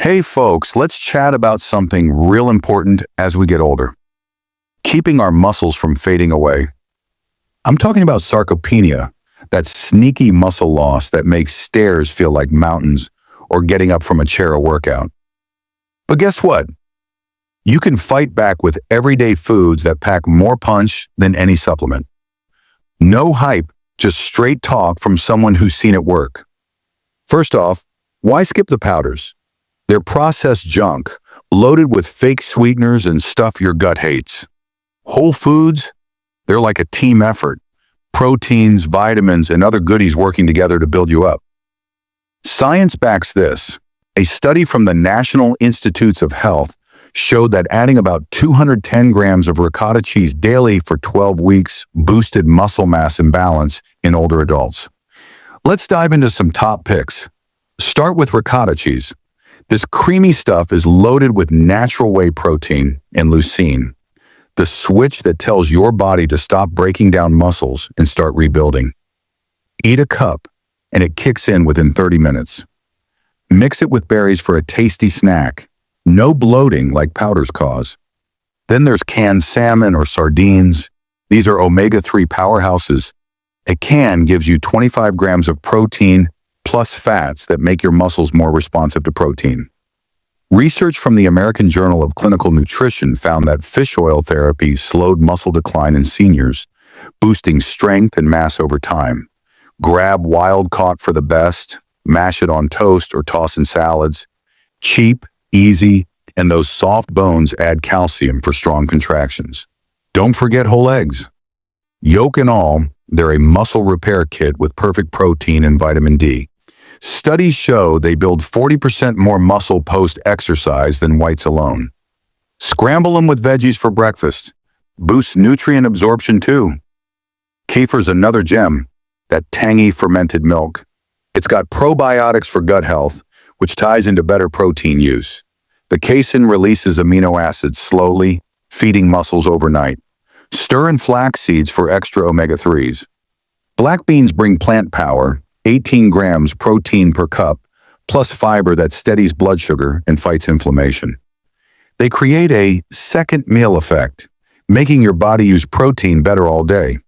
Hey folks, let's chat about something real important as we get older. Keeping our muscles from fading away. I'm talking about sarcopenia, that sneaky muscle loss that makes stairs feel like mountains or getting up from a chair a workout. But guess what? You can fight back with everyday foods that pack more punch than any supplement. No hype, just straight talk from someone who's seen it work. First off, why skip the powders? They're processed junk, loaded with fake sweeteners and stuff your gut hates. Whole foods? They're like a team effort. Proteins, vitamins, and other goodies working together to build you up. Science backs this. A study from the National Institutes of Health showed that adding about 210 grams of ricotta cheese daily for 12 weeks boosted muscle mass and balance in older adults. Let's dive into some top picks. Start with ricotta cheese. This creamy stuff is loaded with natural whey protein and leucine, the switch that tells your body to stop breaking down muscles and start rebuilding. Eat a cup, and it kicks in within 30 minutes. Mix it with berries for a tasty snack. No bloating like powders cause. Then there's canned salmon or sardines. These are omega-3 powerhouses. A can gives you 25 grams of protein plus fats that make your muscles more responsive to protein. Research from the American Journal of Clinical Nutrition found that fish oil therapy slowed muscle decline in seniors, boosting strength and mass over time. Grab wild caught for the best, mash it on toast or toss in salads. Cheap, easy, and those soft bones add calcium for strong contractions. Don't forget whole eggs. Yolk and all, they're a muscle repair kit with perfect protein and vitamin D. Studies show they build 40% more muscle post-exercise than whites alone. Scramble them with veggies for breakfast. Boosts nutrient absorption too. Kefir's another gem, that tangy fermented milk. It's got probiotics for gut health, which ties into better protein use. The casein releases amino acids slowly, feeding muscles overnight. Stir in flax seeds for extra omega-3s. Black beans bring plant power, 18 grams protein per cup, plus fiber that steadies blood sugar and fights inflammation. They create a second meal effect, making your body use protein better all day.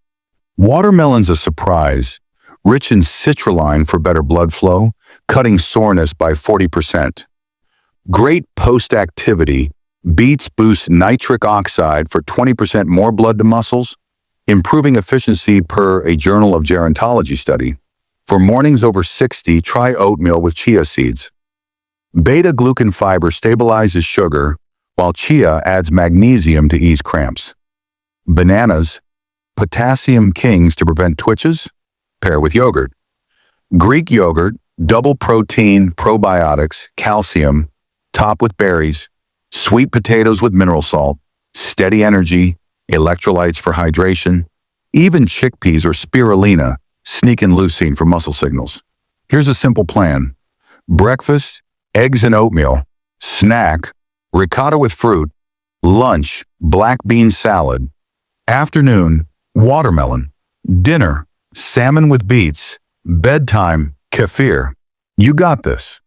Watermelon's a surprise, rich in citrulline for better blood flow, cutting soreness by 40%. Great post-activity, beets boost nitric oxide for 20% more blood to muscles, improving efficiency per a Journal of Gerontology study. For mornings over 60, try oatmeal with chia seeds. Beta-glucan fiber stabilizes sugar, while chia adds magnesium to ease cramps. Bananas, potassium kings to prevent twitches, pair with yogurt. Greek yogurt, double protein, probiotics, calcium, top with berries, sweet potatoes with mineral salt, steady energy, electrolytes for hydration, even chickpeas or spirulina sneak in leucine for muscle signals. Here's a simple plan. Breakfast, eggs and oatmeal. Snack, ricotta with fruit. Lunch, black bean salad. Afternoon, watermelon. Dinner, salmon with beets. Bedtime, kefir. You got this.